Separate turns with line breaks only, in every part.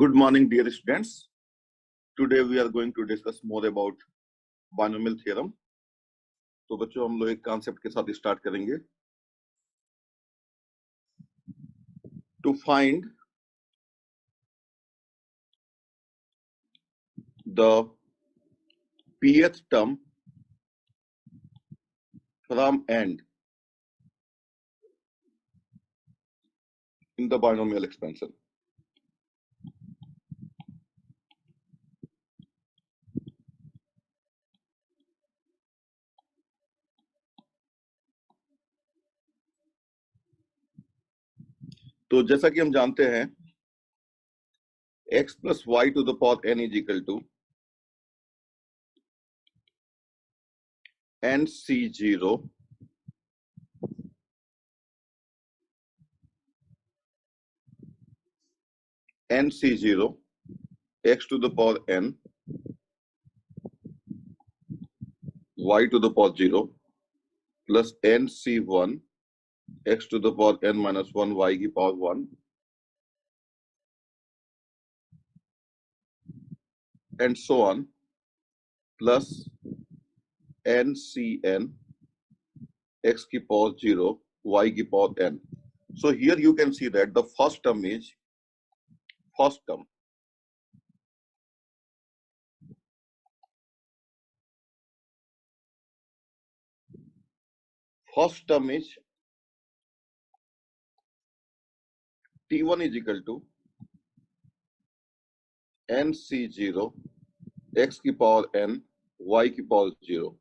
Good morning, dear students. Today we are going to discuss more about binomial theorem. तो बच्चों हम लोग एक कॉन्सेप्ट के साथ स्टार्ट करेंगे. To find the pth term from end in the binomial expansion. तो जैसा कि हम जानते हैं x plus y to the power n is equal to nc0 x to the power n y to the power 0 plus nc1 x to the power n minus 1 y की power 1 and so on plus ncn x की power 0 y की power n. So here you can see that the first term is first term. First term is t1 is equal to nc0 x की power n y की power 0.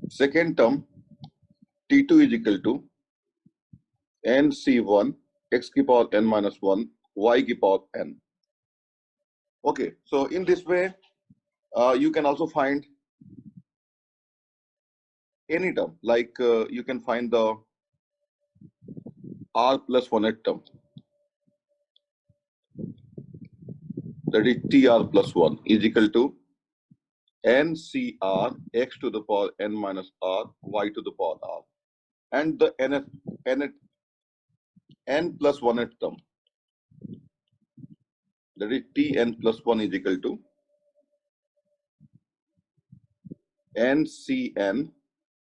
Second term t2 is equal to nc1 x की power n minus 1 y की power n. Okay, so in this way you can also find any term, like you can find the r plus 1th term, that is tr plus 1 is equal to ncr x to the power n minus r y to the power r, and the n plus 1th term, that is tn plus 1 is equal to ncn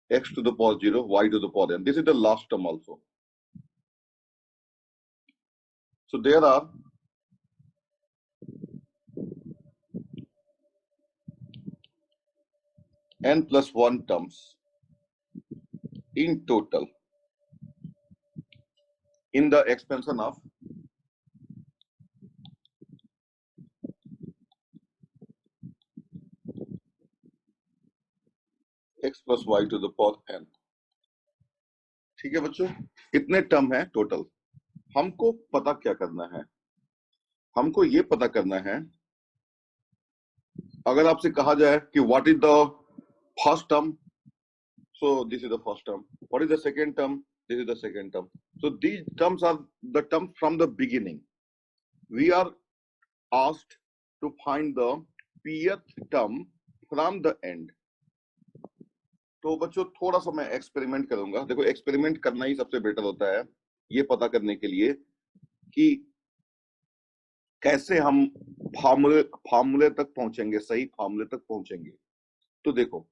x to the power 0 y to the power n. This is the last term also. So there are n plus 1 terms in total in the expansion of x plus y to the power n. ठीक है बच्चों, इतने term है total. हमको पता क्या करना है? हमको ये पता करना है, अगर आपसे कहा जाए कि what is the first term, so this is the first term. What is the second term? This is the second term. So these terms are the terms from the beginning. We are asked to find the pth term from the end. तो बच्चों थोड़ा सा मैं experiment करूंगा. देखो experiment करना ही सबसे better होता है ये पता करने के लिए कि कैसे हम फार्मूले तक पहुंचेंगे, सही फार्मूले तक पहुंचेंगे. तो देखो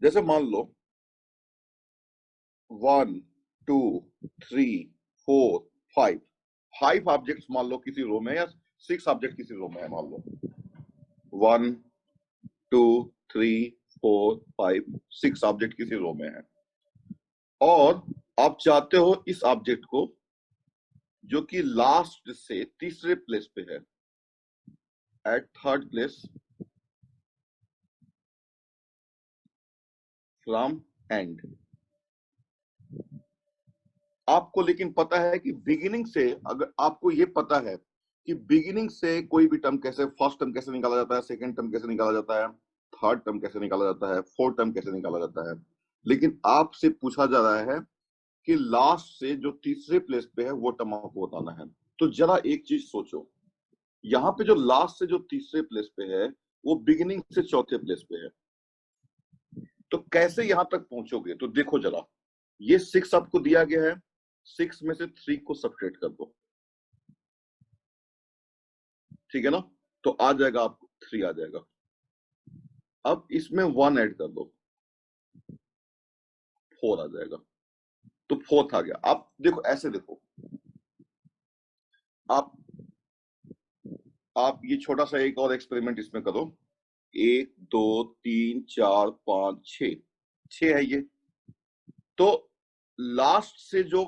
जैसे मान लो 1 2 3 4 5 ऑब्जेक्ट्स मान लो किसी रो में, या 6 ऑब्जेक्ट किसी रो में है. मान लो 1 2 3 4 5 6 ऑब्जेक्ट किसी रो में है, और आप चाहते हो इस ऑब्जेक्ट को जो कि लास्ट से तीसरे प्लेस पे है, at third place from end. आपको लेकिन पता है कि बिगिनिंग से, अगर आपको ये पता है कि बिगिनिंग से कोई भी टर्म कैसे, फर्स्ट टर्म कैसे निकाला जाता है, सेकंड टर्म कैसे निकाला जाता है, थर्ड टर्म कैसे निकाला जाता है, फोर्थ टर्म कैसे निकाला जाता है, लेकिन आपसे पूछा जा रहा है कि लास्ट से जो तीसरे प्लेस पे है वो टर्म आपको बताना है. तो जरा एक चीज सोचो, यहाँ पे जो लास्ट से जो तीसरे प्लेस पे है वो बिगिनिंग से चौथे प्लेस पे है, तो कैसे यहां तक पहुंचोगे? तो देखो जरा, ये 6 आपको दिया गया है, 6 में से 3 को सब्ट्रैक्ट कर दो, ठीक है ना, तो आ जाएगा आपको 3 आ जाएगा। अब इसमें 1 ऐड कर दो, 4 आ जाएगा, तो 4th आ गया। आप देखो ऐसे देखो, आप ये छोटा सा एक और एक्सपेरिमेंट इसमें करो। 1 2 3 4 5 6 है ये। तो लास्ट से जो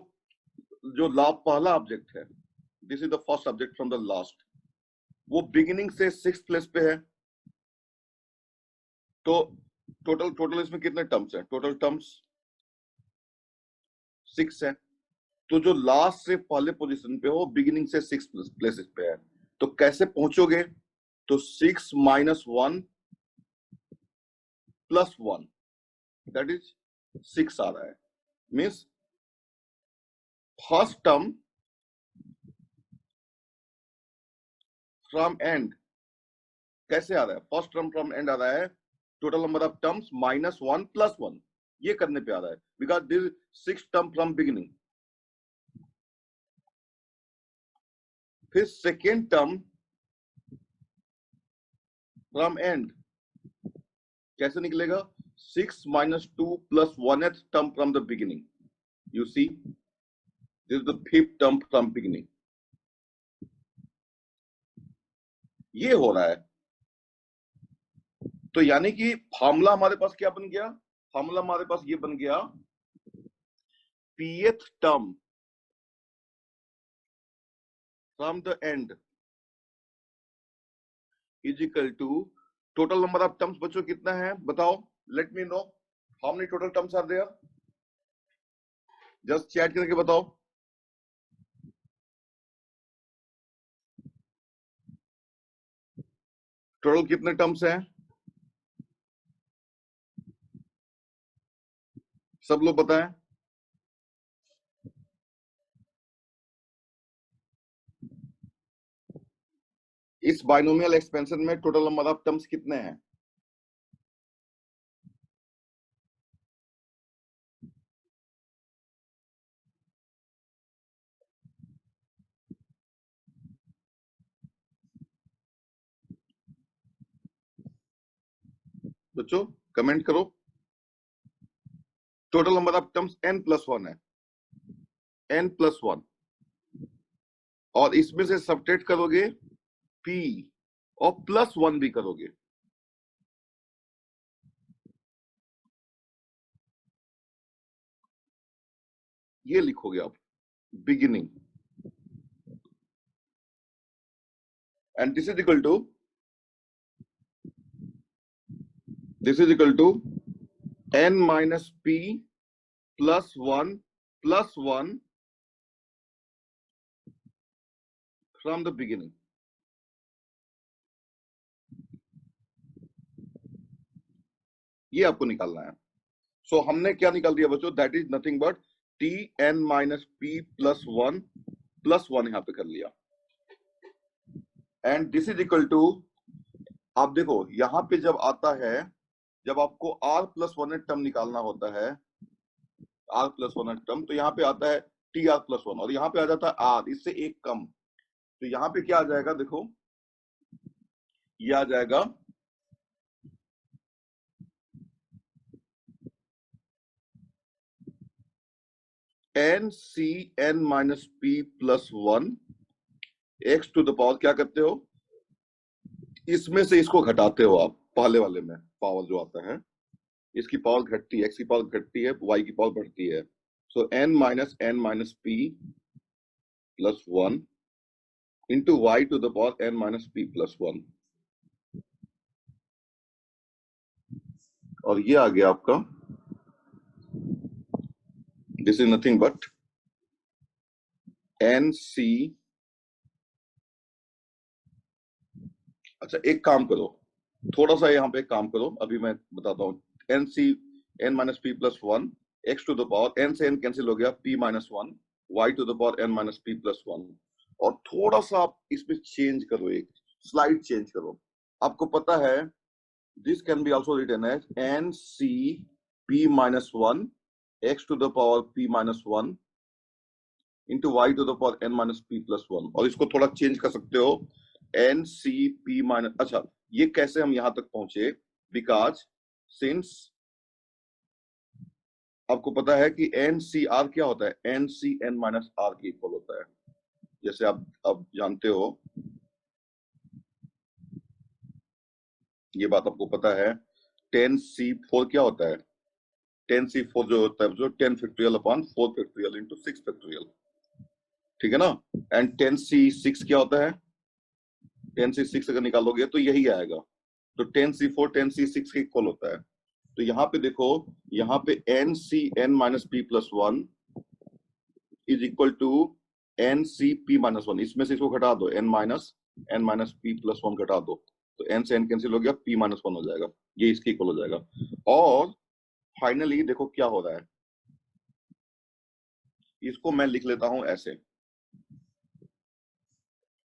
जो पहला ऑब्जेक्ट है, this is the first object from the last, वो बिगिनिंग से 6th प्लेस पे है। तो टोटल इसमें कितने टर्म्स हैं? टोटल टर्म्स 6 है। तो जो लास्ट से पहले पोजीशन पे हो, बिगिनिंग से 6 प्लेसेस पे है। तो कैसे पहुंचोगे? तो 6 माइनस 1 प्लस 1, दैट इज 6 आ रहा है। Means first term from end कैसे आ रहा है? फर्स्ट टर्म फ्रॉम एंड आ रहा है, total number of terms minus 1 plus 1, ये करने पे आ रहा है, because this 6 term from beginning. फिर सेकेंड टर्म फ्रॉम एंड कैसे निकलेगा? 6 minus 2 plus 1th term from the beginning. You see, this is the 5th term from beginning. ये हो रहा है। तो यानी कि फॉर्मूला हमारे पास क्या बन गया? फॉर्मूला हमारे पास ये बन गया, pth term from the end is equal to total number of terms. बच्चों कितना है बताओ? Let me know how many total terms are there, just chat करके बताओ। टोटल कितने टर्म्स हैं? सब लोग बताएं। इस बाइनोमियल एक्सपेंशन में टोटल नंबर ऑफ टर्म्स कितने हैं? बच्चों कमेंट करो। Total number of terms n plus 1 है, n प्लस 1, और इसमें से सब्ट्रैक्ट करोगे p और प्लस 1 भी करोगे। ये लिखोगे आप, beginning, and this is equal to n minus p plus 1 from the beginning. ये आपको निकालना है। सो हमने क्या निकाल दिया बच्चों? That is nothing but T N minus P plus 1 यहां पे कर लिया, and this is equal to, आप देखो यहां पे जब आता है, जब आपको r प्लस 1 टर्म निकालना होता है, r प्लस 1 टर्म, तो यहाँ पे आता है टी आर प्लस 1, और यहाँ पे आ जाता है r, इससे एक कम। तो यहाँ पे क्या आ जाएगा? देखो ये आ जाएगा N C N minus P plus 1 X to the power, क्या करते हो? इसमें से इसको घटाते हो आप, पहले वाले में पावर जो आता है, इसकी पावर घटती है, एक्स की पावर घटती है, वाई की पावर बढ़ती है। So n minus P plus 1 into Y to the power n minus P plus 1, और ये आ गया आपका, this is nothing but N C. अच्छा एक काम करो, थोड़ा सा यहाँ पे एक काम करो, अभी मैं बताता हूँ। N C N minus P plus 1 X to the power, N से एन कैंसिल हो गया, P minus 1 Y to the power N minus P plus 1, और थोड़ा सा आप इसमें चेंज करो, एक स्लाइड चेंज करो। आपको पता है this can be also written as N C P minus 1 X to the power P minus 1 into Y to the power N minus P plus one, और इसको थोड़ा चेंज कर सकते हो एन सी पी माइनस। अच्छा, ये कैसे हम यहां तक पहुंचे? बिकॉज सिंस आपको पता है कि एन सी आर क्या होता है, N C N minus R के इक्वल होता है, जैसे आप अब जानते हो, ये बात आपको पता है। 10c4 क्या होता है? 10c4 जो होता है जो 10 factorial upon 4 factorial into 6 factorial, ठीक है ना। एंड 10c6 क्या होता है? 10c6 अगर निकालोगे तो यही आएगा, तो 10c4 10c6 के इक्वल होता है। तो यहाँ पे देखो, यहाँ पे N C N minus P plus one is equal to N C P minus one. इसमें से इसको घटा दो, N minus P plus one घटा दो, तो एन से एन कैंसिल हो गया, पी माइनस वन हो जाएगा, ये इसके इक्वल हो जाएगा। और फाइनली देखो क्या हो रहा है, इसको मैं लिख लेता हूं ऐसे,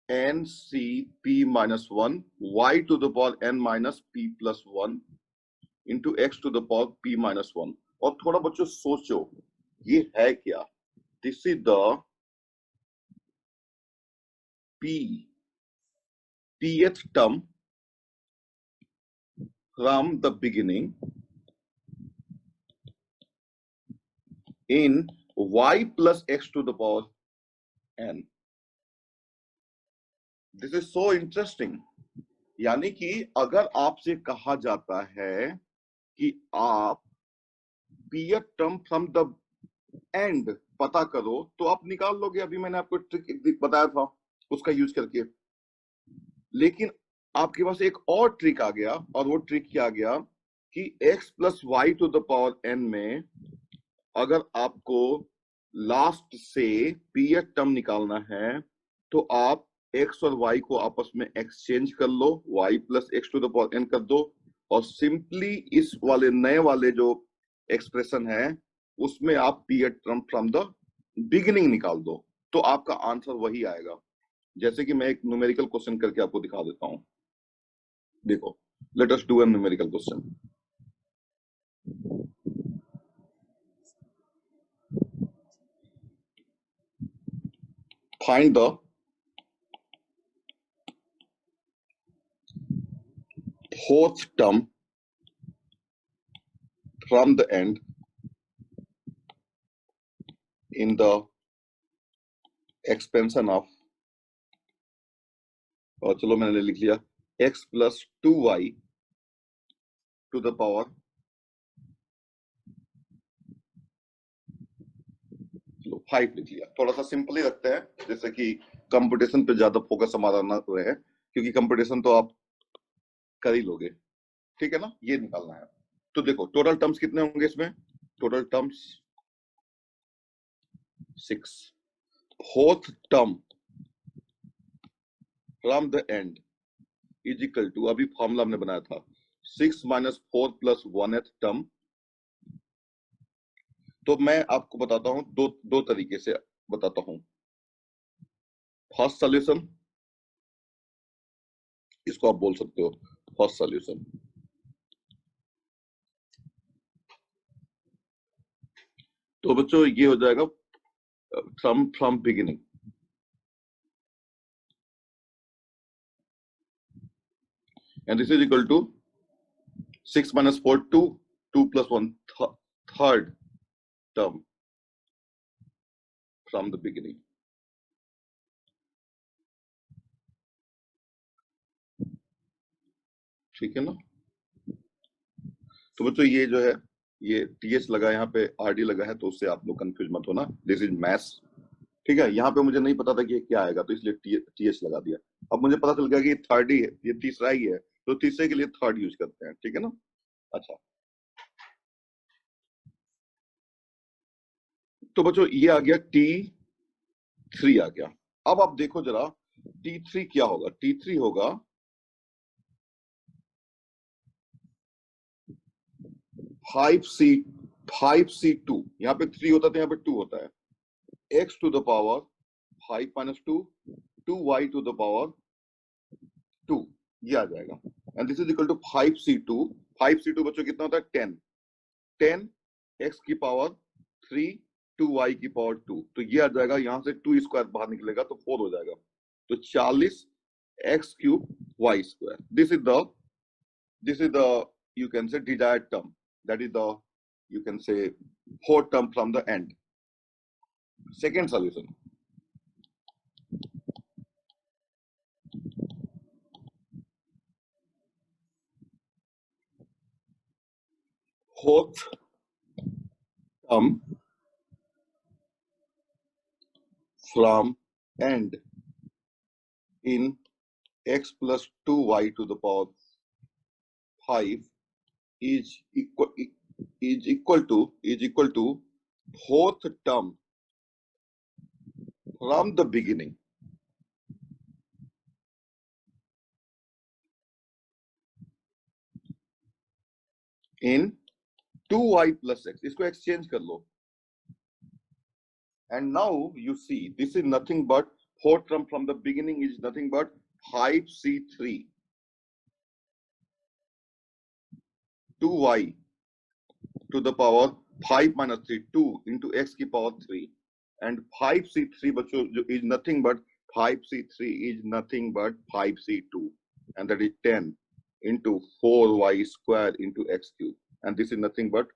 N C P minus one Y to the power N minus P plus one into X to the power P minus one. और थोड़ा बच्चों सोचो ये है क्या? This is the P pth term from the beginning in y plus x to the power n. This is so interesting. यानी कि अगर आपसे कहा जाता है कि आप pth term from the end पता करो, तो आप निकाल लोगे। अभी मैंने आपको ट्रिक बताया था उसका यूज करके, लेकिन आपके पास एक और ट्रिक आ गया, और वो ट्रिक क्या आ गया कि x plus Y to the power n में अगर आपको लास्ट से pth टर्म निकालना है तो आप x और y को आपस में एक्सचेंज कर लो, y plus X to the power n कर दो, और सिंपली इस वाले नए वाले जो एक्सप्रेशन है उसमें आप pth term from the beginning निकाल दो, तो आपका आंसर वही आएगा। जैसे कि मैं एक न्यूमेरिकल क्वेश्चन करके आपको दिखा देता हूं, देखो, let us do a numerical question. Find the fourth term from the end in the expansion of, और चलो मैंने लिख लिया x plus 2y to the power, चलो 5 लिख लिया। थोड़ा सा सिंपल ही रखते हैं, जैसे कि कंपटीशन पे ज्यादा फोकस हमारा ना रहे, क्योंकि कंपटीशन तो आप कर ही लोगे, ठीक है ना। ये निकालना है। तो देखो टोटल टर्म्स कितने होंगे इसमें, total terms 6। Fourth term from the end is equal to, अभी फॉर्मूला हमने बनाया था 6 माइनस 4 प्लस 1th टर्म। तो मैं आपको बताता हूं, दो तरीके से बताता हूं। फर्स्ट सॉल्यूशन, इसको आप बोल सकते हो फर्स्ट सॉल्यूशन। तो बच्चों ये हो जाएगा from beginning, and this is equal to 6 minus 4 2 plus 1 third term from the beginning. ठीक है ना। तो बच्चों ये जो है, ये टीएच लगा, यहाँ पे आरडी लगा है, तो उससे आप लोग कंफ्यूज मत होना, दिस इज मैथ्स, ठीक है। यहाँ पे मुझे नहीं पता था कि ये क्या आएगा, तो इसलिए टीएच लगा दिया। अब मुझे पता चल गया कि ये थर्ड ही है, ये तीसरा ही है, तो तीसरे के लिए थर्ड यूज करते हैं, ठीक है ना। अच्छा, तो बच्चों ये आ गया T3 आ गया। अब आप देखो जरा T3 क्या होगा, T3 होगा 5C2, यहाँ पे 3 होता है तो यहाँ पे 2 होता है, x to the power 5 minus 2 2y to the power 2, ये आ जाएगा। And this is equal to 5C2। 5C2 बच्चों कितना होता है 10 x की पावर 3 2y की पावर 2, तो ये आ जाएगा, यहां से 2 स्क्वायर बाहर निकलेगा तो 4 हो जाएगा, तो 40 x cube y square. This is the you can say desired term, that is the you can say fourth term from the end. Second solution, fourth term from end in x plus 2y to the power 5 is equal to fourth term from the beginning in 2y plus x. इसको exchange कर लो. And now you see this is nothing but fourth term from the beginning is nothing but 5c3 2y to the power 5 minus 3, 2 into x की power 3, and 5c3 बच्चों is nothing but 5c3 is nothing but 5c2, and that is 10 into 4y square into x cube, and this is nothing but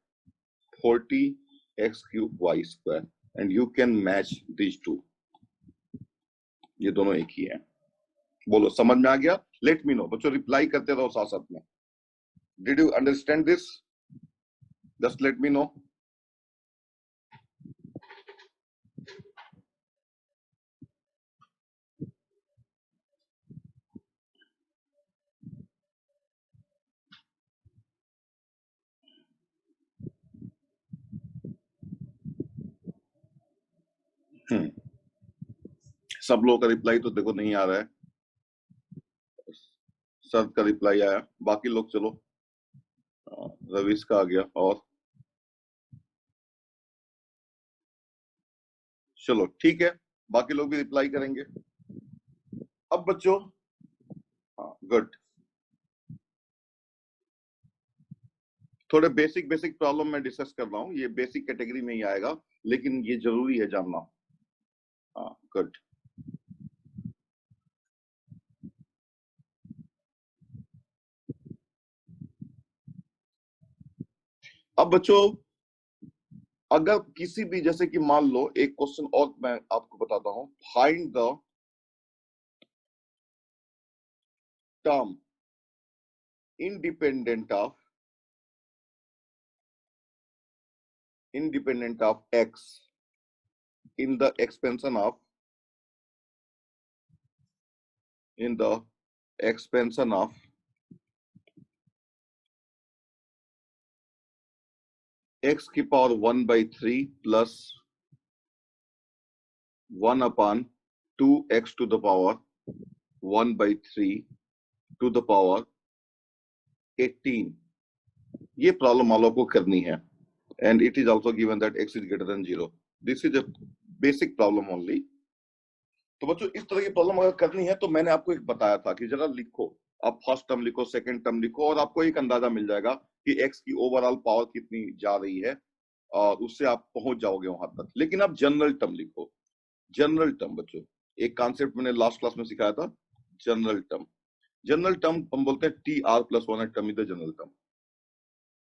40 x cube y square, and you can match these two. ये दोनों एक ही हैं. बोलो समझ में आ गया? Let me know. बच्चों reply करते रहो साथ साथ में. Did you understand this? Just let me know. सब लोगों का रिप्लाई तो देखो नहीं आ रहा है. सर का रिप्लाई आया, बाकी लोग चलो. रवीश का आ गया, और चलो ठीक है, बाकी लोग भी रिप्लाई करेंगे. अब बच्चों गुड, थोड़े बेसिक प्रॉब्लम में डिस्कस कर रहा हूँ. ये बेसिक कैटेगरी में ही आएगा, लेकिन ये जरूरी है जानना. गुड. अब बच्चों अगर किसी भी, जैसे कि मान लो एक क्वेश्चन और मैं आपको बताता हूं. Find the term independent of x in the expansion of x की पावर 1/3 plus 1 upon 2x to the power 1/3 to the power 18. ये प्रॉब्लम आप लोगों को करनी है, and it is also given that x is greater than 0. This is a basic problem only. तो बच्चों इस तरह की प्रॉब्लम अगर करनी है तो मैंने आपको एक बताया था कि जरा लिखो, आप फर्स्ट टर्म लिखो, सेकंड टर्म लिखो, और आपको एक अंदाजा मिल जाएगा कि x की ओवरऑल पावर कितनी जा रही है, और उससे आप पहुंच जाओगे वहां तक. लेकिन आप जनरल टर्म लिखो. जनरल टर्म बच्चों एक कॉन्सेप्ट मैंने लास्ट क्लास में सिखाया था. जनरल टर्म हम बोलते हैं T R plus one term is the general term.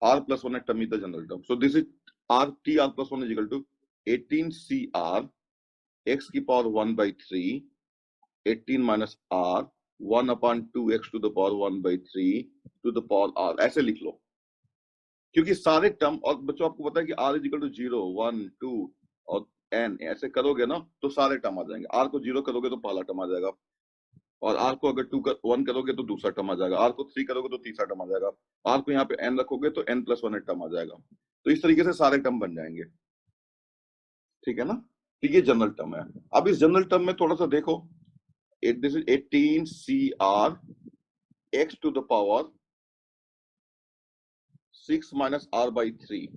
R plus one term is the general term. So this is R, T R plus one is equal to 18 CR x की पावर 1/3 18 minus r 1 upon 2x to the power 1/3 to the power r. ऐसे लिख लो, क्योंकि सारे term, और बच्चों आपको पता है कि r इज इक्वल टू 0 1 2 और n ऐसे करोगे ना तो सारे टर्म आ जाएंगे. r को 0 करोगे तो पहला टर्म आ जाएगा, और r को अगर 1 करोगे तो दूसरा टर्म आ जाएगा, r को 3 करोगे तो तीसरा टर्म आ जाएगा, r को यहाँ पे n रखोगे तो n प्लस 1 टर्म आ जाएगा. तो इस तरीके से सारे टर्म बन जाएंगे. ठीक है ना? तो ये जनरल टर्म है. अब इस जनरल टर्म में थोड़ा सा देखो, this is 18 CR x to the power 6 minus r/3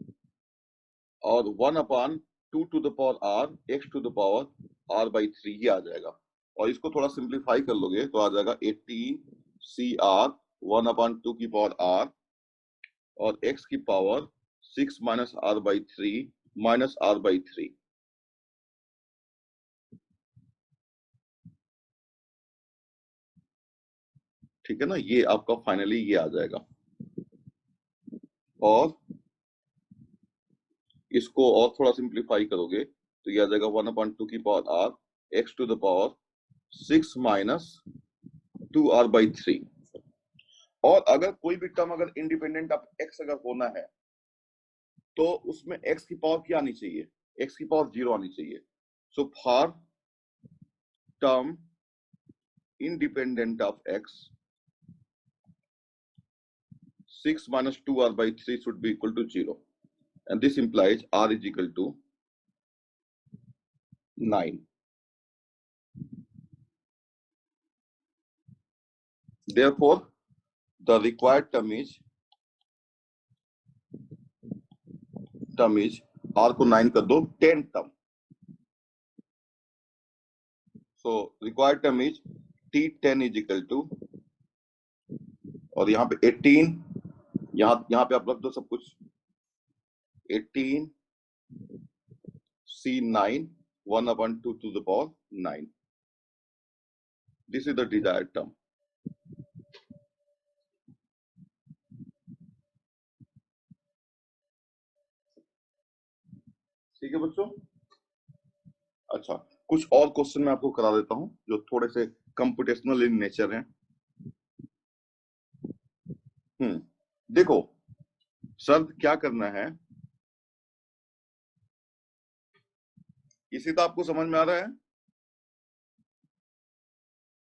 और 1 upon 2 to the power r x to the power r/3 ये आ जाएगा. और इसको थोड़ा सिंप्लीफाई कर लोगे तो आ जाएगा 18 CR 1 upon 2 की पावर r और x की power 6 minus r/3 minus r/3. ठीक है ना, ये आपका फाइनली ये आ जाएगा। और इसको और थोड़ा सिंप्लीफाई करोगे तो ये आ जाएगा 1/2 की power R X to the power 6 minus 2r/3। और अगर कोई भी टर्म अगर इंडिपेंडेंट ऑफ एक्स अगर होना है तो उसमें एक्स की पावर क्या आनी चाहिए, एक्स की पावर 0 आनी चाहिए। So for term independent of x, 6 minus 2r/3 should be equal to 0, and this implies r is equal to 9. Therefore, the required term is r को 9 कर दो, 10 term. So required term is t10 is equal to, और यहाँ पे 18, यहाँ पे आप रख दो सब कुछ, 18 c9 1/2 to the power 9. This is the desired term. ठीक है बच्चों। अच्छा, कुछ और क्वेश्चन मैं आपको करा देता हूं जो थोड़े से कंप्यूटेशनल इन नेचर हैं। देखो सर क्या करना है, इसी तो आपको समझ में आ रहा है।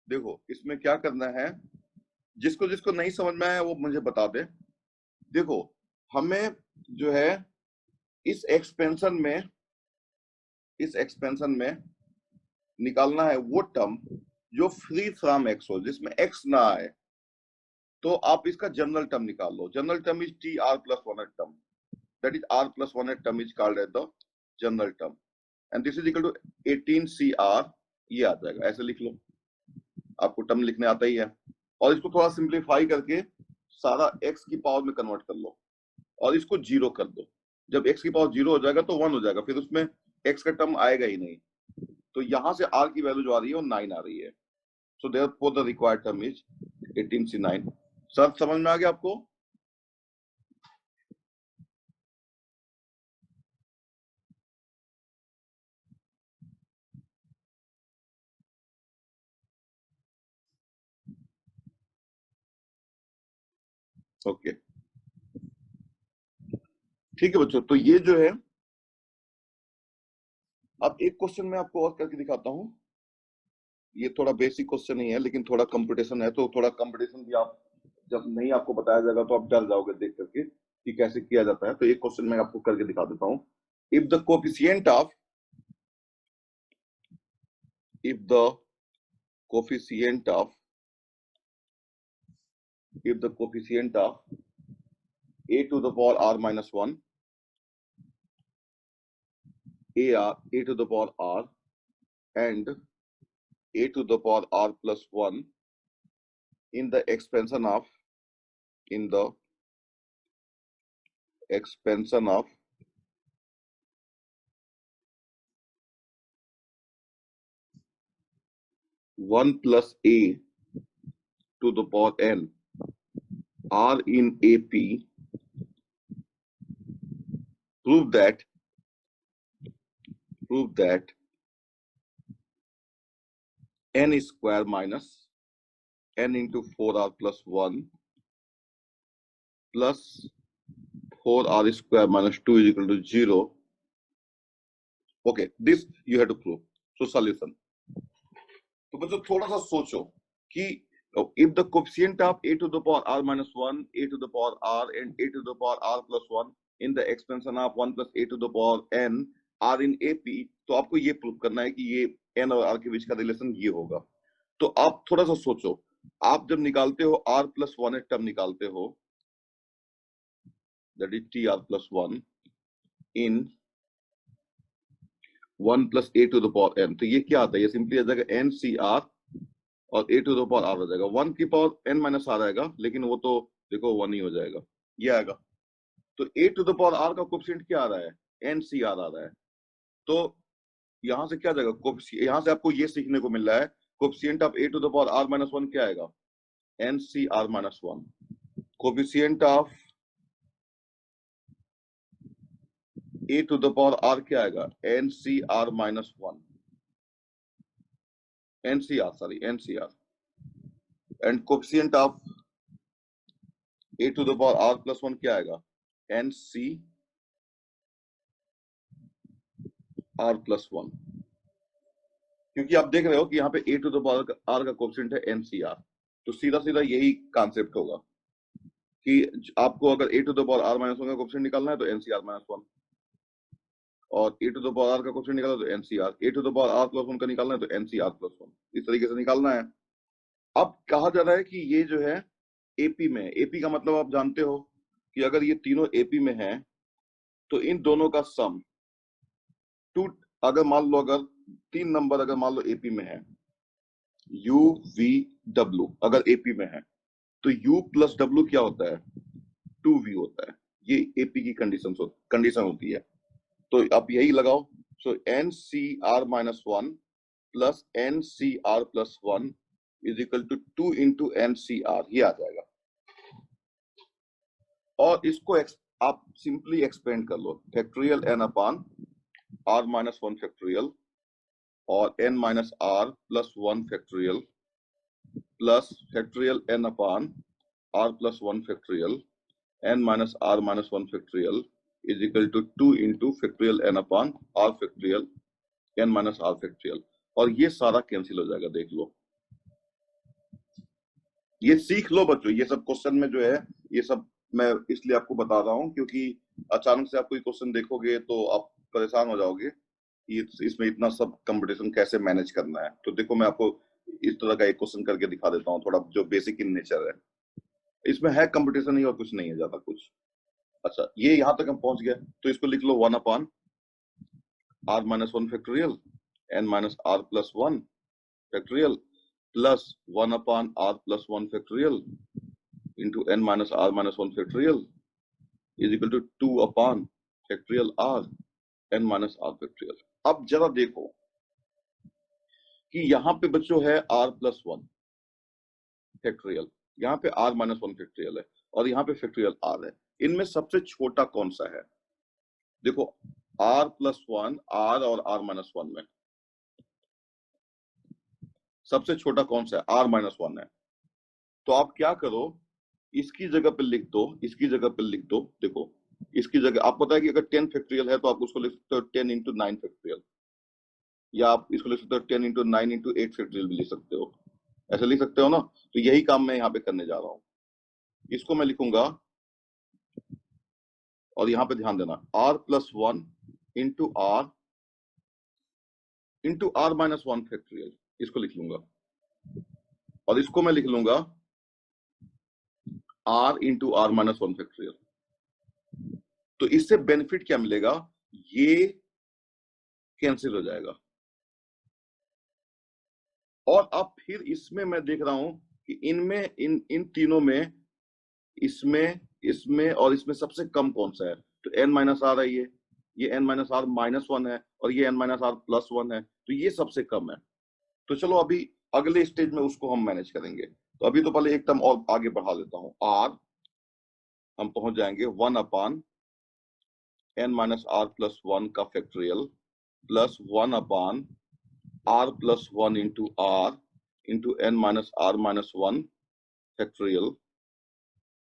देखो इसमें क्या करना है, जिसको जिसको नहीं समझ में आया वो मुझे बता दे। देखो हमें जो है इस एक्सपेंशन में निकालना है वो टर्म जो फ्री फ्रॉम एक्स हो, जिसमें एक्स ना आए। तो आप इसका जनरल टर्म निकाल लो। General term is T R plus one at term, that is r plus 1 term is called as the general term, and this is equal to 18cr। ये आ जाएगा, ऐसे लिख लो, आपको टर्म लिखने आता ही है। और इसको थोड़ा सिंप्लीफाई करके सारा x की पावर में कन्वर्ट कर लो और इसको 0 कर दो। जब x की पावर 0 हो जाएगा तो 1 हो जाएगा, फिर उसमें x का टर्म आएगा ही नहीं। तो यहां से r की वैल्यू जो आ रही है वो 9 आ रही है। So therefore the required term is 18c9। Sir समझ में आ गया आपको? ओके ठीक है बच्चों, तो ये जो है, अब एक क्वेश्चन मैं आपको और करके दिखाता हूं। ये थोड़ा बेसिक क्वेश्चन ही है लेकिन थोड़ा कंपटीशन है, तो थोड़ा कंपटीशन भी आप जब नहीं आपको बताया जाएगा तो आप डर जाओगे देख करके कि कैसे किया जाता है। तो एक क्वेश्चन मैं आपको करके दिखा देता हूं। If the coefficient of if the coefficient of a to the power r minus 1 a to the power r and a to the power r plus 1 in the expansion of 1 plus a to the power n r in AP, prove that n square minus n into 4r plus 1 plus 4r square minus 2 is equal to 0. Okay, this you have to prove. So solution. तो बच्चों थोड़ा सा सोचो कि if the coefficient of a to the power r minus 1, a to the power r and a to the power r plus 1 in the expansion of 1 plus a to the power n r in AP, तो आपको ये prove करना है कि ये n और r के बीच का रिलेशन ये होगा। तो आप थोड़ा सा सोचो, आप जब निकालते हो r plus 1 टर्म निकालते हो, that is t r plus 1 in 1 plus a to the power n, तो ये क्या आता है, ये सिंपली आ जाएगा n c r और a to the power r हो जाएगा। 1 की पावर n माइनस r आएगा, लेकिन वो तो देखो 1 ही हो जाएगा, ये आएगा। तो a to the power r का कोएफिशिएंट क्या आ रहा है, n c r आ रहा है। तो यहां से क्या आ जाएगा, यहां से आपको ये सीखने को मिल रहा है coefficient of a to the power r minus 1 क्या आएगा, NCR minus 1. Coefficient of A to the power R क्या आएगा? NCR minus 1. NCR. And coefficient of A to the power R plus 1 क्या आएगा? NCR plus 1. क्योंकि आप देख रहे हो कि यहाँ पे A to the power R का कोएफिशिएंट है NCR, तो सीधा सीधा यही कॉन्सेप्ट होगा कि आपको अगर A to the power R minus 1 का कोएफिशिएंट निकालना है तो NCR minus 1, और A to the power R का कोएफिशिएंट निकालना है तो NCR, A to the power R plus 1 का निकालना है तो NCR plus 1, इस तरीके से निकालना है। अब कहा जा रहा है कि ये जो है AP में, AP का मतलब आप जानते हो कि अगर ये तीनों AP में है तो इन दोनों का सम अगर मान लो अगर 3 नंबर अगर मान लो AP में है, UVW अगर AP में है तो U प्लस W क्या होता है? 2V होता है। ये AP की कंडीशन होती है। तो आप यही लगाओ, so NCR minus 1 plus NCR plus 1 is equal to 2 into NCR, ये आ जाएगा। और इसको आप सिंपली एक्सपेंड कर लो, factorial n upon r minus 1 factorial और n minus r plus 1 factorial plus factorial n upon r plus 1 factorial n minus r minus 1 factorial is equal to 2 into factorial n upon r factorial n minus r factorial, और ये सारा cancel हो जाएगा। देख लो, ये सीख लो बच्चों, ये सब क्वेश्चन में जो है ये सब मैं इसलिए आपको बता रहा हूँ क्योंकि अचानक से आप कोई क्वेश्चन देखोगे तो आप परेशान हो जाओगे कि इसमें इतना सब कंपटीशन कैसे मैनेज करना है। तो देखो मैं आपको इस तरह का एक क्वेश्चन करके दिखा देता हूँ, थोड़ा जो बेसिक इन नेचर है। इसमें है कंपटीशन ही और कुछ नहीं है ज्यादा कुछ। अच्छा, ये यहाँ तक हम पहुंच गए तो इसको लिख लो 1 upon r minus 1 factorial n minus r plus 1 factorial plus 1 upon r plus 1 factorial into n minus r minus 1 factorial is equal to 2 upon factorial r n minus r factorial. अब जरा देखो कि यहाँ पे बच्चों है r प्लस 1 फैक्टोरियल, यहाँ पे r माइनस 1 फैक्टोरियल है और यहाँ पे फैक्टोरियल r है। इनमें सबसे छोटा कौन सा है? देखो r प्लस 1 r और r माइनस 1 में सबसे छोटा कौन सा है? r माइनस 1 है। तो आप क्या करो, इसकी जगह पे लिख दो, इसकी जगह पे लिख दो। देखो इसकी जगह आपको पता है कि अगर 10 फैक्टोरियल है तो आप उसको लिख सकते हो 10 इंटू 9 फैक्टोरियल, या आप इसको लिख सकते हो 10 इंटू 9 इंटू 8 फैक्टोरियल भी लिख सकते हो, ऐसे लिख सकते हो ना। तो यही काम मैं यहाँ पे करने जा रहा हूँ। इसको मैं लिखूंगा और यहाँ पे ध्यान देना r plus 1 into r minus 1 factorial, इसको लिख लूंगा और इसको मैं लिख लूंगा r into r minus 1 factorial. तो इससे बेनिफिट क्या मिलेगा? ये कैंसिल हो जाएगा और अब फिर इसमें मैं देख रहा हूं कि इनमें इन तीनों में इसमें और इसमें सबसे कम कौन सा है? तो n माइनस आर है, ये n माइनस आर माइनस 1 है और ये n माइनस आर प्लस 1 है, तो ये सबसे कम है। तो चलो अभी अगले स्टेज में उसको हम मैनेज करेंगे। तो अभी तो पहले एक टर्म और आगे बढ़ा लेता हूं, r हम पहुंच जाएंगे 1 upon n minus R plus 1 का factorial plus 1 upon r plus 1 into n minus r minus 1 factorial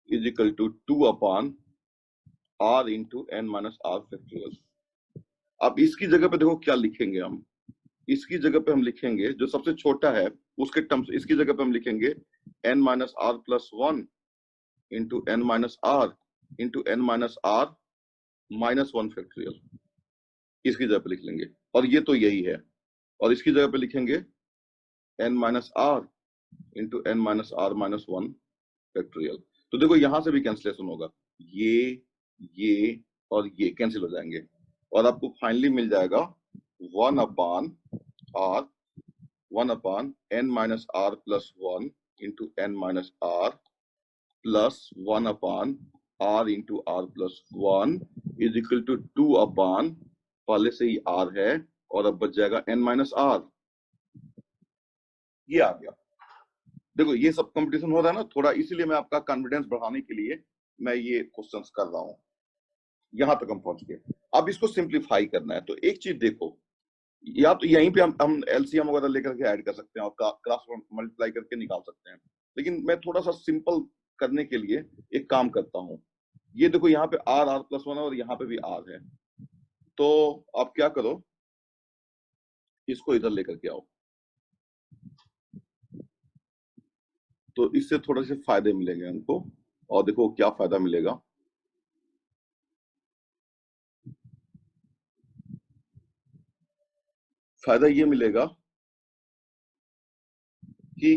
is equal to 2 upon r into n minus r factorial. अब इसकी जगह पे देखो क्या लिखेंगे हम, इसकी जगह पे हम लिखेंगे जो सबसे छोटा है उसके टर्म्स, इसकी जगह पे हम लिखेंगे n minus r plus 1 into n minus r into n minus r minus 1 factorial, इसकी जगह पे लिख लेंगे। और ये तो यही है, और इसकी जगह पे लिखेंगे n minus r into n minus r minus 1 factorial. तो देखो यहां से भी कैंसिलेशन होगा, ये और ये कैंसिल हो जाएंगे और आपको फाइनली मिल जाएगा 1 upon n minus r plus 1 into n minus r plus 1 upon r into r plus 1 is equal to 2 upon, पहले से ही r है और अब बच जाएगा n माइनस r, ये आ गया। देखो ये सब कंपटीशन हो रहा है ना थोड़ा, इसीलिए मैं आपका कॉन्फिडेंस बढ़ाने के लिए मैं ये क्वेश्चंस कर रहा हूँ। यहां तक हम पहुंच गए। अब इसको सिंप्लीफाई करना है तो एक चीज देखो, या तो यहीं पे हम एलसीएम वगैरह लेकर के ऐड कर सकते हैं और क्रॉस मल्टीप्लाई करके निकाल सकते हैं, लेकिन मैं थोड़ा सा सिंपल करने के लिए एक काम करता हूँ। ये देखो यहाँ पे आर आर प्लस वन है और यहाँ पे भी आर है, तो आप क्या करो, इसको इधर लेकर के आओ, तो इससे थोड़े से फायदे मिलेंगे हमको। और देखो क्या फायदा मिलेगा, फायदा ये मिलेगा कि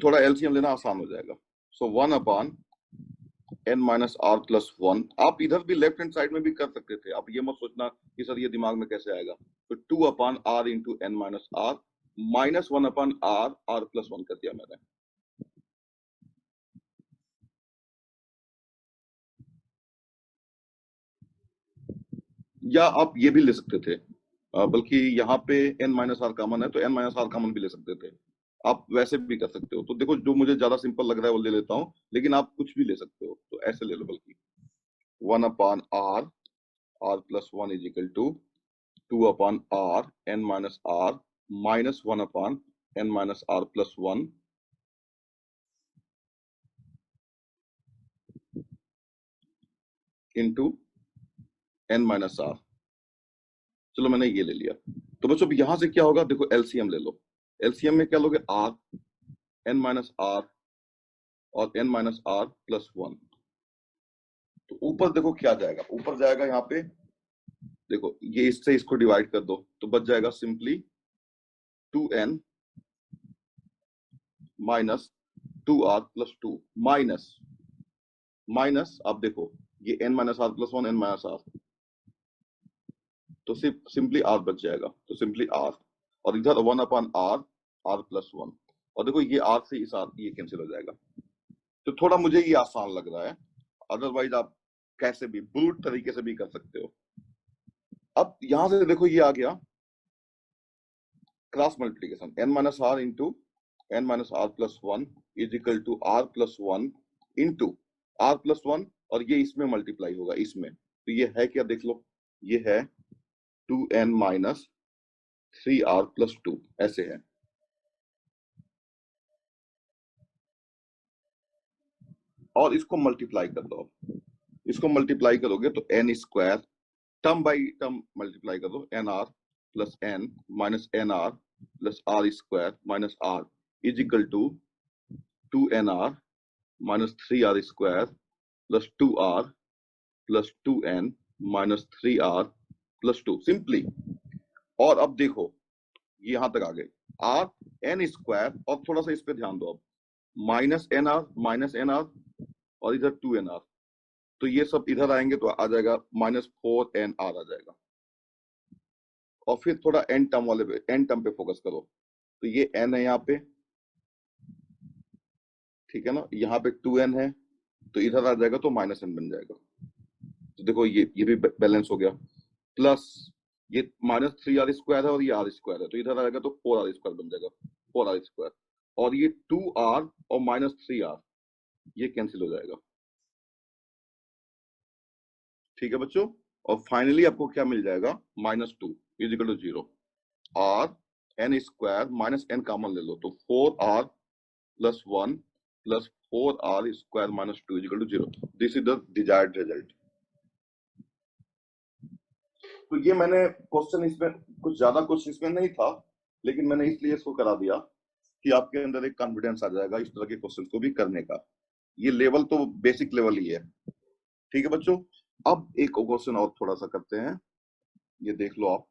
थोड़ा एलसीएम लेना आसान हो जाएगा। So 1 n minus R plus one, आप इधर भी लेफ्ट हैंड साइड में भी कर सकते थे, आप ये मत सोचना कि सर ये दिमाग में कैसे आएगा। तो 2/r into N minus R minus 1/r R plus one कर दिया मैंने। या आप ये भी ले सकते थे, बल्कि यहाँ पे n माइनस आर कॉमन है तो n माइनस आर कॉमन भी ले सकते थे। आप वैसे भी कर सकते हो, तो देखो जो मुझे ज्यादा सिंपल लग रहा है वो ले लेता हूँ, लेकिन आप कुछ भी ले सकते हो, तो ऐसे ले लो। बल्कि 1/r R plus one is equal to 2/r n minus R minus 1/n minus R plus one into n minus R. चलो मैंने ये ले लिया। तो बच्चों यहां से क्या होगा, देखो एलसीएम ले लो। एलसीएम में क्या लोगे, आर n माइनस आर और n minus R plus one. तो ऊपर देखो क्या जाएगा, ऊपर जाएगा यहाँ पे, देखो ये इससे इसको डिवाइड कर दो तो बच जाएगा simply 2n minus 2r plus two minus minus, अब देखो ये n minus R plus one, n minus R, तो सिर्फ सिंपली आर बच जाएगा, तो सिंपली आर, और इधर 1/r आर प्लस वन, और देखो ये आर से इस आर ये कैंसिल हो जाएगा। तो थोड़ा मुझे ये आसान लग रहा है, अदरवाइज आप कैसे भी ब्रूट तरीके से भी कर सकते हो। अब यहां से देखो ये आ गया cross multiplication, n minus R into n minus R plus one is equal to R plus one into R plus one, और ये इसमें मल्टीप्लाई होगा इसमें, तो ये है क्या देख लो, ये है 2n minus 3r plus to, ऐसे है। और इसको मल्टीप्लाई कर दो, इसको मल्टीप्लाई करोगे तो N square, term by term multiply कर दो, N R plus N minus N R plus R square minus R is equal to 2nr minus 3r square plus 2r plus 2n minus 3r plus two simply. और अब देखो ये यहां तक आ गए, are N square, और थोड़ा सा इस पे ध्यान दो, अब माइनस एन आर और इधर 2nr, तो ये सब इधर आएंगे तो आ जाएगा माइनस 4nr आ जाएगा। और फिर थोड़ा एन टर्म वाले पे, एन टर्म पे फोकस करो, तो ये n है यहाँ पे, ठीक है ना, यहाँ पे 2n है, तो इधर आ जाएगा तो माइनस n बन जाएगा। तो देखो ये भी बैलेंस हो गया, प्लस ये माइनस 3r स्क्वायर है और ये r स्क्वायर है, तो इधर आएगा तो 4r स्क्वायर बन जाएगा, 4r स्क्वायर, और ये 2r और माइनस 3r ये कैंसिल हो जाएगा। ठीक है बच्चों, और फाइनली आपको क्या मिल जाएगा, -2 is equal to 0, R N square minus N common ले लो तो 4r plus one plus 4r square minus two is equal to 0। This is the desired result. तो ये मैंने क्वेश्चन इसमें कुछ ज्यादा कुछ इसमें नहीं था, लेकिन मैंने इसलिए इसको करा दिया कि आपके अंदर एक कॉन्फिडेंस आ जाएगा इस तरह के क्वेश्चन को भी करने का। ये लेवल तो बेसिक लेवल ही है। ठीक है बच्चों, अब एक क्वेश्चन और थोड़ा सा करते हैं, ये देख लो आप।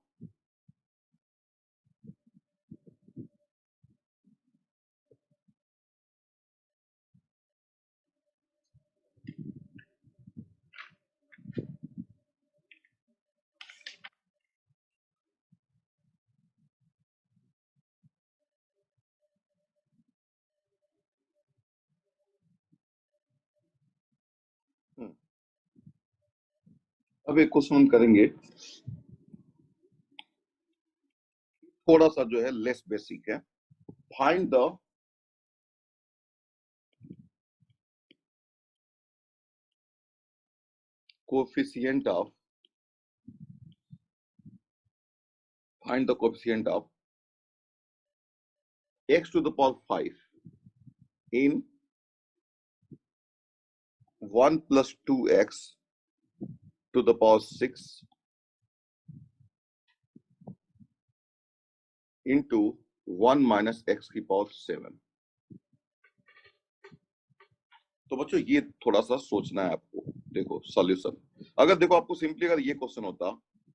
अब एक क्वेश्चन हम करेंगे थोड़ा सा जो है लेस बेसिक है। Find the coefficient of find the coefficient of x to the power 5 in 1 plus 2x to the power 6 into 1 minus x की पावर 7। तो बच्चों ये थोड़ा सा सोचना है आपको। देखो सॉल्यूशन, अगर देखो आपको सिंपली अगर ये क्वेश्चन होता,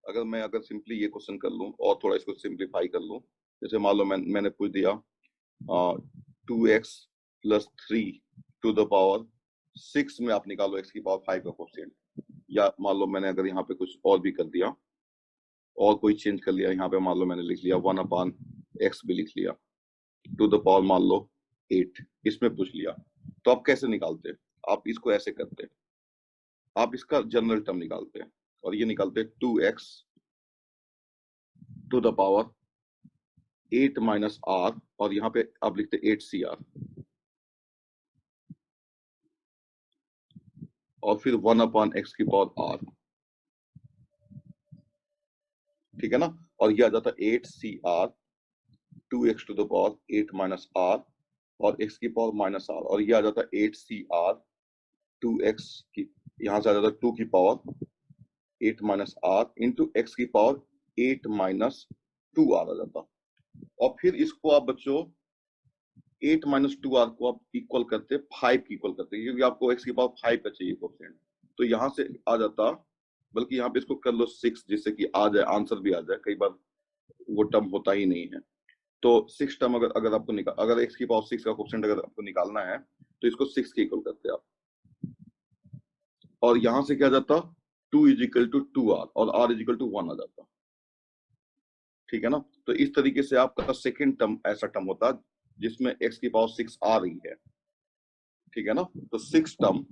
अगर सिंपली ये क्वेश्चन कर लूं और थोड़ा इसको सिंप्लीफाई कर लूं, जैसे मान लो मैंने पूछ दिया 2x plus 3 to the power 6 में आप निकालो x की पावर 5 का कोएफिशिएंट, या मान लो मैंने अगर यहाँ पे कुछ और भी कर दिया और कोई चेंज कर लिया, यहाँ पे मान लो मैंने लिख लिया 1 अपॉन x भी लिख लिया टू द पावर मान लो 8, इसमें पूछ लिया, तो आप कैसे निकालते? आप इसको ऐसे करते, आप इसका जनरल टर्म निकालते हैं और ये निकालते 2x to the power 8 minus r, और यहाँ पे आप लिखते 8cr, और फिर 1 अपॉन x की पावर r, ठीक है ना, और ये आ जाता 8cr 2x to the power 8 minus r और x की पावर माइनस r, और ये आ जाता 8cr 2x की, यहां से आ जाता 2 की power 8 minus r into x की पावर 8 माइनस 2r आ जाता। और फिर इसको आप बच्चों 8 माइनस 2r को आप इक्वल करते 5 की इक्वल करते, क्योंकि आपको x की पावर 5 का चाहिए कोएफिशिएंट, तो यहां से आ जाता, बल्कि यहाँ पे इसको कर लो 6 जिससे कि आ जाए, आंसर भी आ जाए, कई बार वो टर्म होता ही नहीं है। तो 6 टर्म अगर आपको अगर x की पावर 6 का कोएफिशिएंट अगर आपको निकालना है तो इसको 6 के इक्वल करते आप, और यहां से क्या जाता 2 इज इक्वल टू 2r और r इज इक्वल टू 1 आ जाता, ठीक है ना। तो इस तरीके से आपका सेकेंड टर्म ऐसा टर्म होता जिसमें x की पावर 6 आ रही है, ठीक है ना। तो 6 term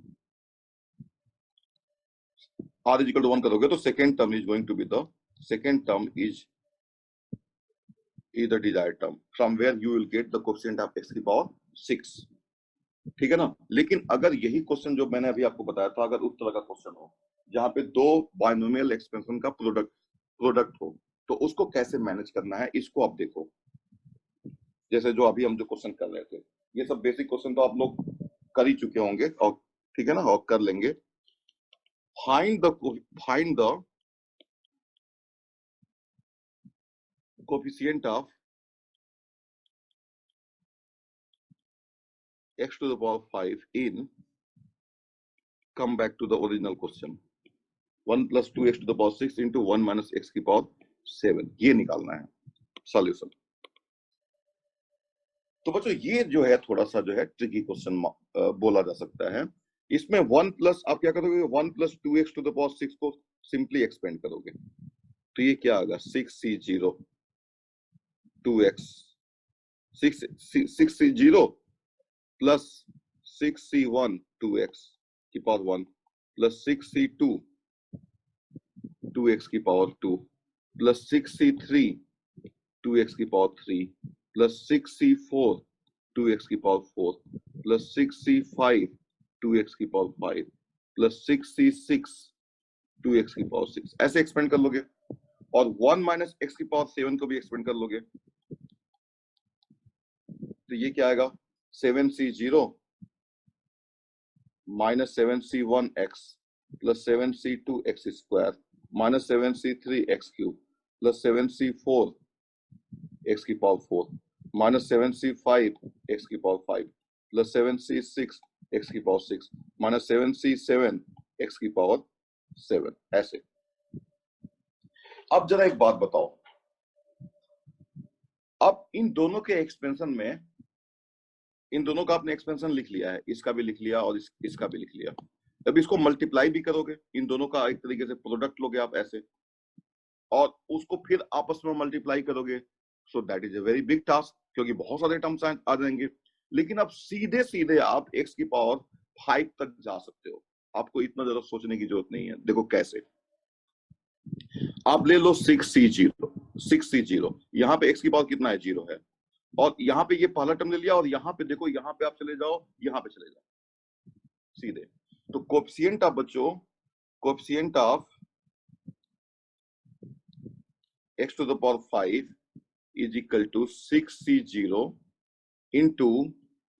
r is equal to 1 करोगे तो second term is going to be the second term is the desired term from where you will get the coefficient of x की पावर 6, ठीक है ना। लेकिन अगर यही क्वेश्चन जो मैंने अभी आपको बताया था, अगर उस तरह का क्वेश्चन हो जहां पे दो बायनोमियल एक्सपेंशन का प्रोडक्ट हो, तो उसको कैसे मैनेज करना है, इसको आप देखो। जैसे जो अभी हम जो क्वेश्चन कर रहे थे, ये सब बेसिक क्वेश्चन तो आप लोग कर ही चुके होंगे, और ठीक है ना, और कर लेंगे। Find the coefficient of x to the power 5 in, come back to the original question, 1 plus 2x to the power 6 into 1 minus x की पावर 7, ये निकालना है सॉल्यूशन। तो बच्चों ये जो है थोड़ा सा जो है ट्रिकी क्वेश्चन बोला जा सकता है। इसमें 1 प्लस आप क्या करोगे, 1 plus 2x to the power 6 को सिंपली एक्सपेंड करोगे, तो ये क्या आएगा 6c0 2x 6c0 plus 6c1 2x की पावर 1 प्लस 6c2 2x की पावर 2 प्लस 6c3 2x की पावर 3 प्लस 6c4 2x की पावर 4 प्लस 6c5 2x की पावर 5 प्लस 6c6 2x की पावर 6, ऐसे एक्सपेंड कर लोगे, और 1 माइनस x की पावर 7 को भी एक्सपेंड कर लोगे, तो ये क्या आएगा 7c0 minus 7c1x plus 7c2x square minus 7c3x cube plus 7c4 x की पावर 4 माइनस 7c5 x की पावर 5 प्लस 7c6 x की पावर 6 माइनस 7c7 x की पावर 7, ऐसे। अब जरा एक बात बताओ, अब इन दोनों के एक्सपेंशन में, इन दोनों का आपने एक्सपेंशन लिख लिया है, इसका भी लिख लिया और इसका भी लिख लिया, अब इसको मल्टीप्लाई भी करोगे, इन दोनों का एक तरीके से प्रोडक्ट लोगे आप ऐसे, और उसको फिर आपस में मल्टीप्लाई करोगे, so that is a very big task, क्योंकि बहुत सारे टर्म्स आ जाएंगे। लेकिन अब सीधे सीधे आप x की पावर 5 तक जा सकते हो, आपको इतना ज्यादा सोचने की जरूरत नहीं है। देखो कैसे, आप ले लो 6c0, यहाँ पे x की पावर कितना है 0 है, और यहाँ पे ये पहला टर्म ले लिया, और यहाँ पे देखो, यहाँ पे आप चले जाओ, यहाँ पे चले जाओ सीधे, तो कोएफिशिएंट आप बच्चों coefficient of x to the power 5 is equal to 6c0 into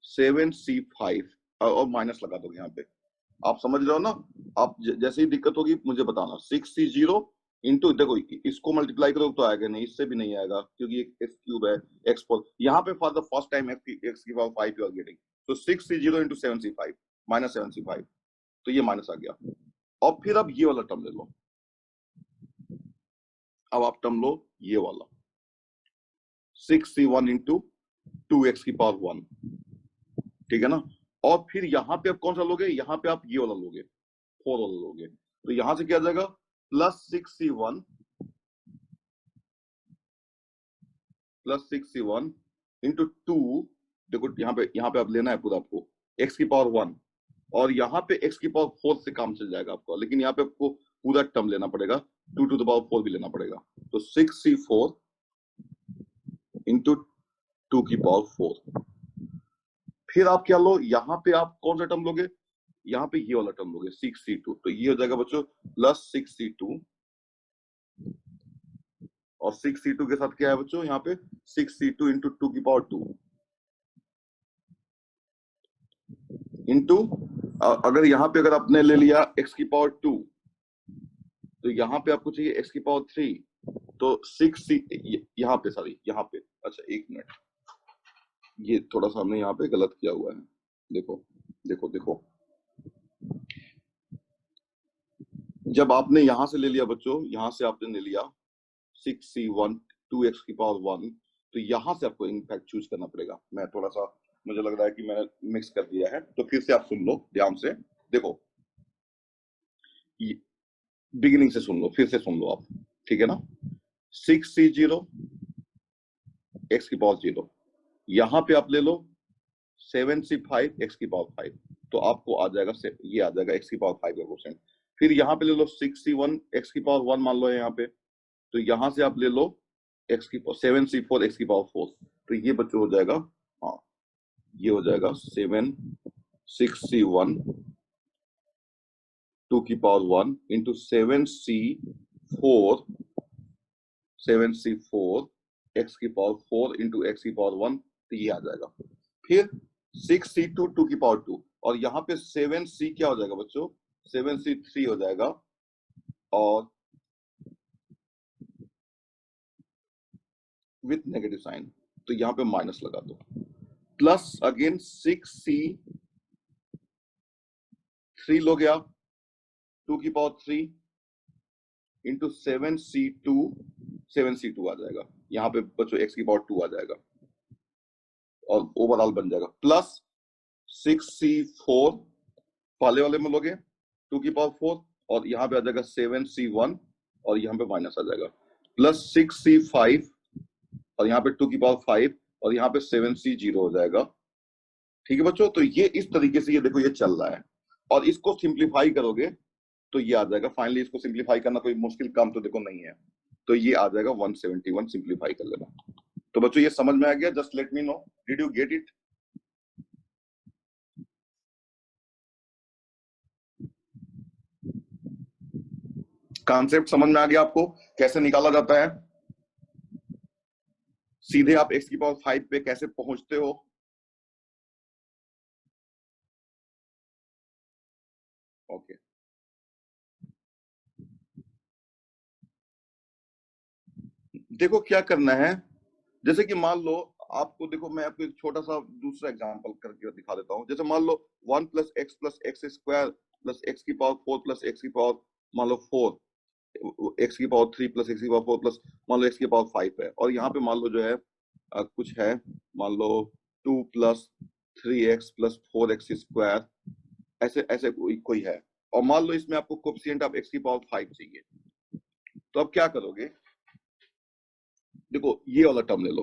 7c5 और माइनस लगा दोगे यहाँ पे। आप समझ रहे हो ना? आप जैसे ही दिक्कत होगी मुझे बताना। 6c0 इंटू, देखो इसको मल्टीप्लाई करो तो आएगा नहीं, इससे भी नहीं आएगा क्योंकि एक्स क्यूब है, एक्स फोर। यहाँ पे for the first time x की पावर 5 यू आर गेटिंग, तो 6c0 into 7c5 minus 7c5, तो ये माइनस आ गया। और फिर अब ये वाला टर्म ले लो, अब आप टर्म लो ये वाला 6c1 इंटू 2x की पावर 1, ठीक है ना? और फिर यहाँ पे आप कौन सा लोगे? यहाँ पे आप ये वाला लोगे, 4 वाला लोगे, तो यहां से क्या आ जाएगा? प्लस 6c1 इंटू 2, देखो यहाँ पे आप लेना है पूरा आपको x की पावर 1, और यहाँ पे x की पावर 4 से काम चल जाएगा आपका, लेकिन यहाँ पे आपको पूरा टर्म लेना पड़ेगा, 2 to the power 4 भी लेना पड़ेगा। तो 6c4 इंटू 2 की पावर 4। फिर आप क्या लो, यहाँ पे आप कौन सा टर्म लोगे? यहाँ पे ये वाला टर्म लोगे 6c2, तो ये हो जाएगा बच्चों प्लस 6c2, और 6c2 के साथ क्या है बच्चों? यहाँ पे 6c2 इंटू 2 की पावर 2 इंटू, अगर यहाँ पे अगर आपने ले लिया x की पावर 2, तो यहाँ पे आपको चाहिए x की पावर 3, तो 6c यहाँ पे, सॉरी यहाँ पे, अच्छा एक मिनट, ये थोड़ा सा हमने यहाँ पे गलत किया हुआ है। देखो देखो देखो, जब आपने यहां से ले लिया बच्चों, यहां से आपने ले लिया 6c1 2x की पावर 1, तो यहां से आपको इनफैक्ट चूज करना पड़ेगा। मैं थोड़ा सा, मुझे लग रहा है कि मैंने मिक्स कर दिया है, तो फिर से आप सुन लो ध्यान से, देखो बिगिनिंग से सुन लो, फिर से सुन लो आप, ठीक है ना? 6c0 x की पावर 0, यहां पे आप ले लो 7c5 x की पावर 5, तो आपको आ जाएगा ये आ जाएगा x की पावर 5 का क्वेश्चन। फिर यहाँ पे ले लो 6c1 x की पावर 1 मान लो यहाँ पे, तो यहां से आप ले लो x की 7c4 x की पावर 4, तो ये बच्चों हो जाएगा, हाँ ये हो जाएगा 6c1 2 की पावर 1 इंटू 7c4 x की पावर 4 इंटू x की पावर 1, तो ये आ जाएगा। फिर 6c2 2 की पावर 2, और यहाँ पे 7c क्या हो जाएगा बच्चों? 7c3 हो जाएगा, और विथ नेगेटिव साइन, तो यहाँ पे माइनस लगा दो, प्लस अगेन 6c3 लोगे आप 2 की पावर 3 इंटू 7c2 आ जाएगा, यहाँ पे बच्चों x की पावर 2 आ जाएगा, और ओवरऑल बन जाएगा प्लस 6c4 पहले वाले में लोगे 2 की पावर 4, और यहाँ पे आ जाएगा 7c1, और यहाँ पे माइनस आ जाएगा, प्लस 6c5, और यहाँ पे 2 की पावर 5, और यहाँ पे 7c0 हो जाएगा। ठीक है बच्चों, तो ये इस तरीके से, ये देखो ये चल रहा है, और इसको सिंप्लीफाई करोगे तो ये आ जाएगा। फाइनली इसको सिंप्लीफाई करना कोई मुश्किल काम तो देखो नहीं है, तो ये आ जाएगा 171, सिंप्लीफाई कर लेना। तो बच्चों ये समझ में आ गया? Just let me no, did you get it? Concept समझ में आ गया आपको कैसे निकाला जाता है? सीधे आप x की पावर 5 पे कैसे पहुंचते हो? ओके देखो क्या करना है, जैसे कि मान लो आपको, देखो मैं आपको एक छोटा सा दूसरा एग्जांपल करके दिखा देता हूँ। जैसे मान लो 1 plus x square plus x की पावर 4 प्लस एक्स की पावर मान लो 4, एक्स की पावर 3 प्लस एक्स की पावर 4 प्लस मान लो एक्स की पावर 5 है, और यहाँ पे मान लो जो है कुछ है, मान लो 2 plus 3x plus 4x square, ऐसे ऐसे कोई है, और मान लो इसमें आपको कोएफिशिएंट ऑफ x की पावर 5 चाहिए, तो अब क्या करोगे? देखो ये वाला टर्म ले लो,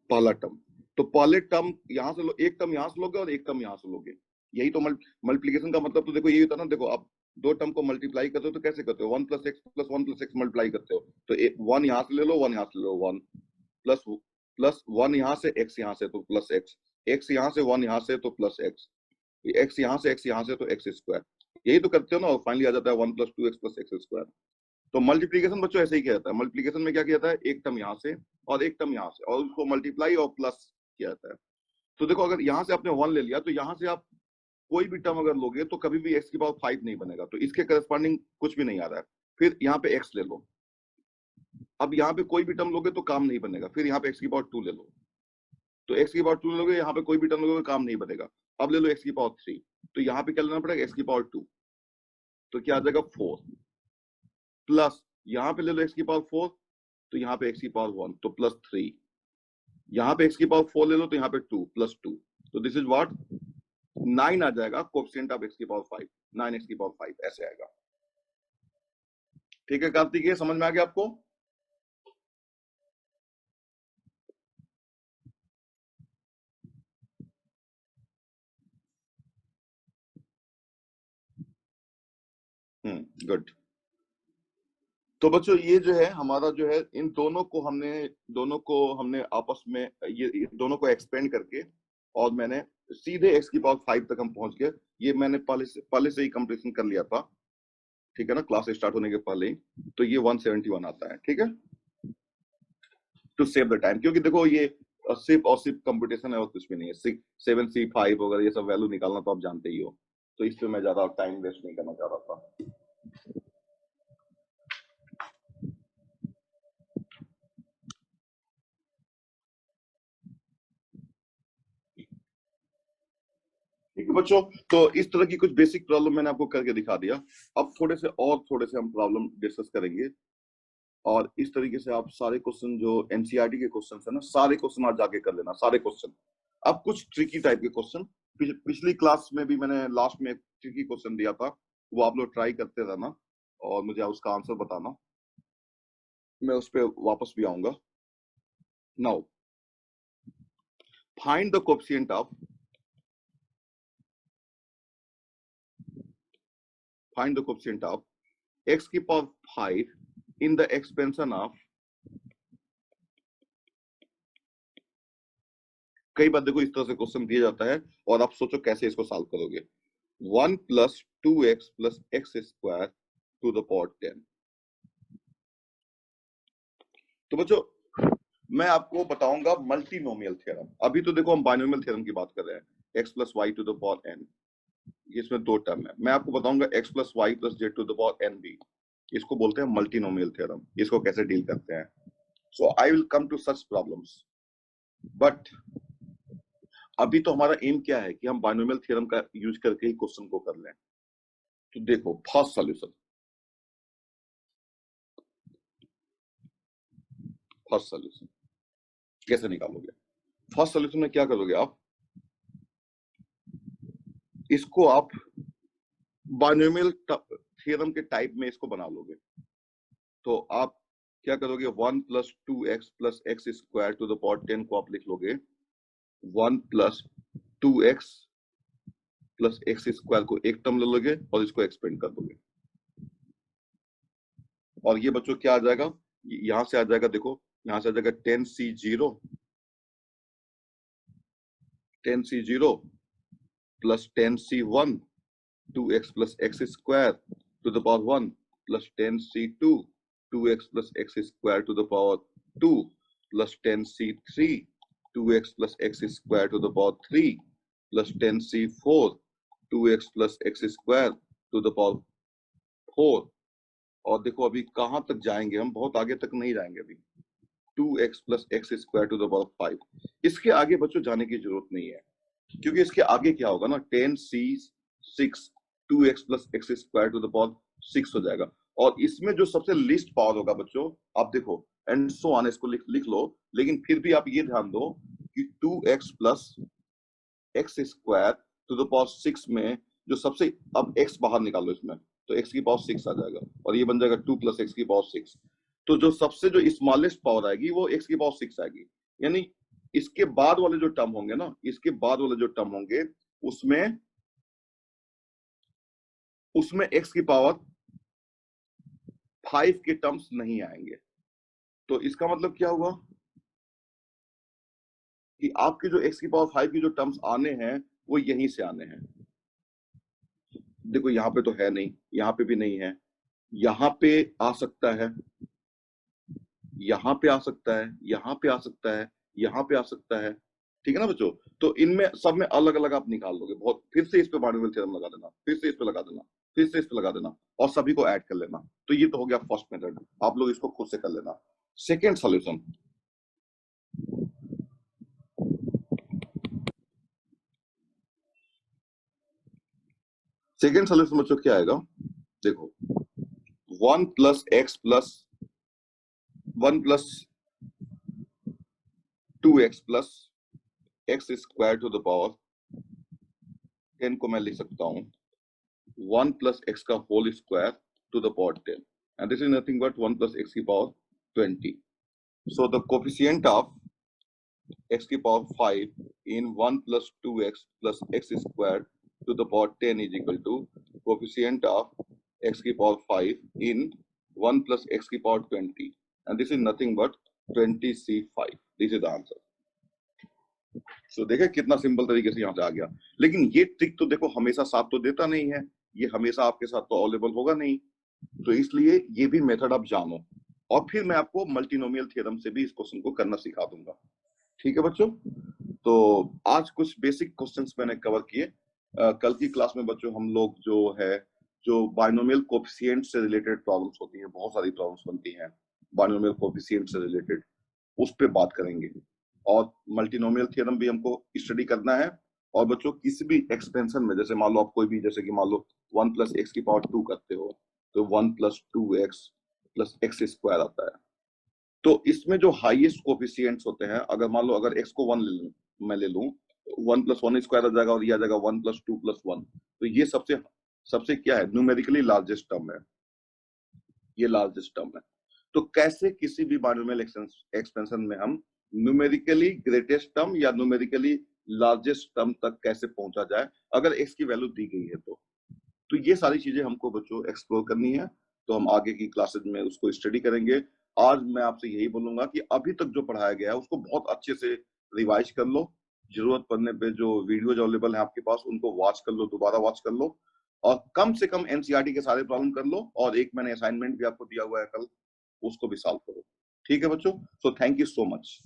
पहला टर्म, तो पहले टर्म यहां से लो, एक टर्म यहां से लोगे और एक टर्म यहां से लोगे, यही तो मल्टीप्लीकेशन का मतलब। तो देखो यही होता है ना, देखो आप दो टर्म को मल्टीप्लाई करते हो तो कैसे करते हो? 1 प्लस एक्स मल्टीप्लाई करते हो, तो 1 यहां से ले लो, 1 यहां से ले लो, 1 प्लस 1 यहां से, एक्स यहां से, तो प्लस एक्स, एक्स यहां से, 1 यहां से, तो प्लस एक्स, एक्स यहां से, एक्स यहां से, तो एक्स स्क्वायर। यही तो करते हो ना, और फाइनली आ जाता है 1 + 2x + x²। तो मल्टीप्लीकेशन बच्चों ऐसे ही किया जाता है। मल्टीप्लीकेशन में क्या किया जाता है, एक टर्म यहाँ से और एक टर्म यहाँ से, और उसको मल्टीप्लाई और प्लस किया जाता है। तो देखो अगर यहाँ से आपने 1 ले लिया, तो यहाँ से आप कोई भी टर्म अगर लोगे तो कभी भी x⁵ नहीं बनेगा, तो इसके करस्पॉन्डिंग कुछ भी नहीं आ रहा है। फिर यहाँ पे x ले लो, अब यहाँ पे कोई भी टर्म लोगे तो काम नहीं बनेगा। फिर यहाँ पे x⁵ ले लो, तो x⁵ लोगे, यहाँ पे कोई भी टर्म लोगे काम नहीं बनेगा। अब ले लो x⁵, तो यहाँ पे क्या लेना पड़ेगा, x⁵, तो क्या आ जाएगा 4, प्लस यहाँ पे ले लो x⁵, तो यहाँ पे x⁵1, तो +3, यहाँ पे x⁵4 ले लो, तो यहाँ पे 2 +2, तो दिस इज व्हाट 9 आ जाएगा कोएफिशिएंट ऑफ x⁵, 9x⁵, ऐसे आएगा। ठीक है कार्तिकेय, समझ में आ गया आपको? गुड। तो बच्चों ये जो है हमारा जो है, इन दोनों को हमने आपस में ये दोनों को एक्सपेंड करके, और मैंने सीधे x⁵ तक हम पहुंच गए। ये मैंने पहले से ही कंप्लीशन कर लिया था, ठीक है ना, क्लास स्टार्ट होने के पहले ही। तो ये 171 आता है, ठीक है, टू सेव द टाइम। क्योंकि देखो ये सिर्फ कंपटीशन है और कुछ भी नहीं है। 7C5 वगैरह ये सब वैल्यू निकालना तो आप जानते ही हो, तो इस पे मैं ज्यादा टाइम वेस्ट नहीं करना चाह रहा था। ठीक है बच्चों, तो इस तरह की कुछ बेसिक प्रॉब्लम मैंने आपको करके दिखा दिया। अब थोड़े से हम प्रॉब्लम डिस्कस करेंगे, और इस तरीके से आप सारे क्वेश्चन जो एनसीईआरटी के क्वेश्चन है ना, सारे क्वेश्चन आज जाके कर लेना, सारे क्वेश्चन। अब कुछ ट्रिकी टाइप के क्वेश्चन, पिछली क्लास में भी मैंने लास्ट में एक ट्रिकी क्वेश्चन दिया था, वो आप लोग ट्राई करते रहना और मुझे उसका आंसर बताना, मैं उस पर वापस भी आऊंगा। Now find the coefficient of x⁵ in the expansion of, कई बार देखो इस तरह से क्वेश्चन दिया जाता है और आप सोचो कैसे इसको सॉल्व करोगे। 1 + 2x + x² to the power 10। तो बच्चों मैं आपको बताऊंगा मल्टीनोमियल थ्योरम। अभी तो देखो हम बाइनोमियल थ्योरम की बात कर रहे हैं, x + y to the power n, इसमें दो टर्म है। मैं आपको बताऊंगा x + y + z to the power n भी, इसको बोलते हैं मल्टीनोमियल थ्योरम। इसको कैसे डील करते हैं, so I will come to such problems. But अभी तो हमारा एम क्या है कि हम बाइनोमियल थ्योरम का यूज करके ही क्वेश्चन को कर लें। तो देखो फर्स्ट सॉल्यूशन कैसे निकालोगे। फर्स्ट सॉल्यूशन में क्या करोगे आप, इसको आप बाइनोमियल थ्योरम के टाइप में इसको बना लोगे। तो आप क्या करोगे, 1 + 2x + x² to the power 10 को आप लिख लोगे 1 + 2x + x² को एक टर्म ले लोगे और इसको एक्सपेंड कर दोगे, और ये बच्चों क्या आ जाएगा, यहां से आ जाएगा, देखो यहां से आ जाएगा 10C0 + 10C1 2x + x² to the power 1 + 10C2 2x + x² to the power 2 + 10C3 2x + x² to the power 3 + 10C4 2x + x² to the power 4। और देखो अभी कहां तक जाएंगे हम, बहुत आगे तक नहीं जाएंगे अभी, 2x + x² to the power 5। इसके आगे बच्चों जाने की जरूरत नहीं है, क्योंकि इसके आगे क्या होगा ना, 10C6 2x + x² to the power 6 हो जाएगा। और इसमें जो सबसे लीस्ट पावर होगा बच्चों, आप देखो एंड सो ऑन, इसको लिख लो, लेकिन फिर भी आप ये ध्यान दो कि 2x + x² to the power 6 में जो सबसे, अब x बाहर निकालो इसमें, तो x की पावर 6 आ जाएगा, और ये बन जाएगा 2 + x की पावर 6। तो जो सबसे जो स्मॉलेस्ट पावर आएगी वो x की पावर 6 आएगी। यानी इसके बाद वाले जो टर्म होंगे ना, इसके बाद वाले जो टर्म होंगे उसमें x की पावर 5 के टर्म्स नहीं आएंगे। तो इसका मतलब क्या हुआ कि आपके जो x की पावर 5 के जो टर्म्स आने हैं वो यहीं से आने हैं। देखो यहाँ पे तो है नहीं, यहाँ पे भी नहीं है, यहाँ पे आ सकता है, यहाँ पे आ सकता है, यहाँ पे आ सकता है, यहाँ पे आ सकता है। ठीक है ना बच्चों? तो इनमें सब में अलग अलग आप निकाल लोगे। बहुत फिर से इस पे बाइनोमियल थ्योरम लगा देना, फिर से इस पे लगा देना, फिर से इस पे लगा देना, और सभी को ऐड कर लेना। तो ये तो हो गया फर्स्ट मेथड, आप लोग इसको खुद से कर लेना। सेकेंड सोल्यूशन, सेकेंड सोल्यूशन बच्चों क्या आएगा? देखो, 1 + x + 1 + 2x + x² to the power 10 को मैं लिख सकता हूँ 1 + x का whole square to the power 10, and this is nothing but 1 + x की power 20. So the coefficient of x की power 5 in 1 + 2x + x² to the power 10 is equal to coefficient of x की power 5 in 1 + x की power 20, and this is nothing but 20c5. This is the answer. So देखिए कितना simple तरीके से यहाँ से आ गया। लेकिन ये ट्रिक तो देखो हमेशा साथ तो देता नहीं है, ये हमेशा आपके साथ तो अवेलेबल होगा नहीं, तो इसलिए ये भी मेथड आप जानो, और फिर मैं आपको मल्टीनोमियल थ्योरम से भी इस क्वेश्चन को करना सिखा दूंगा। ठीक है बच्चों? तो आज कुछ बेसिक क्वेश्चंस मैंने कवर किए। कल की क्लास में बच्चों हम लोग जो है, जो बाइनोमियल कोएफिशिएंट से रिलेटेड प्रॉब्लम्स होती हैं, बहुत सारी प्रॉब्लम्स बनती हैं बाइनोमियल कोएफिशिएंट से रिलेटेड, उस पे बात करेंगे। और मल्टीनोमियल थ्योरम भी हमको स्टडी करना है। और बच्चों किसी भी एक्सपेंशन में, जैसे मान लो आप कोई भी, जैसे कि मान लो 1 + x की पावर 2 करते हो, तो 1 + 2x + x² आता है। तो इसमें जो हाईएस्ट कोफिशिएंट्स होते हैं, अगर मान लो अगर x को 1 ले लूं, मैं ले लूं, 1 + 1² आ जाएगा, और ये आ जाएगा 1 + 2 + 1। तो ये सबसे सबसे क्या है, न्यूमेरिकली लार्जेस्ट टर्म है, ये लार्जेस्ट टर्म है। तो कैसे किसी भी बाइनोमियल एक्सपेंशन में हम न्यूमेरिकली ग्रेटेस्ट टर्म या न्यूमेरिकली लार्जेस्ट टर्म तक कैसे पहुंचा जाए, अगर x की वैल्यू दी गई है तो ये सारी चीजें हमको बच्चों एक्सप्लोर करनी है। तो हम आगे की क्लासेस में उसको स्टडी करेंगे। आज मैं आपसे यही बोलूंगा कि अभी तक जो पढ़ाया गया है उसको बहुत अच्छे से रिवाइज कर लो। जरूरत पड़ने पे जो वीडियोज अवेलेबल है आपके पास, उनको वॉच कर लो, दोबारा वॉच कर लो, और कम से कम एनसीईआरटी के सारे प्रॉब्लम कर लो, और एक मैंने असाइनमेंट भी आपको दिया हुआ है कल, उसको भी सॉल्व करो। ठीक है बच्चों? So thank you so much.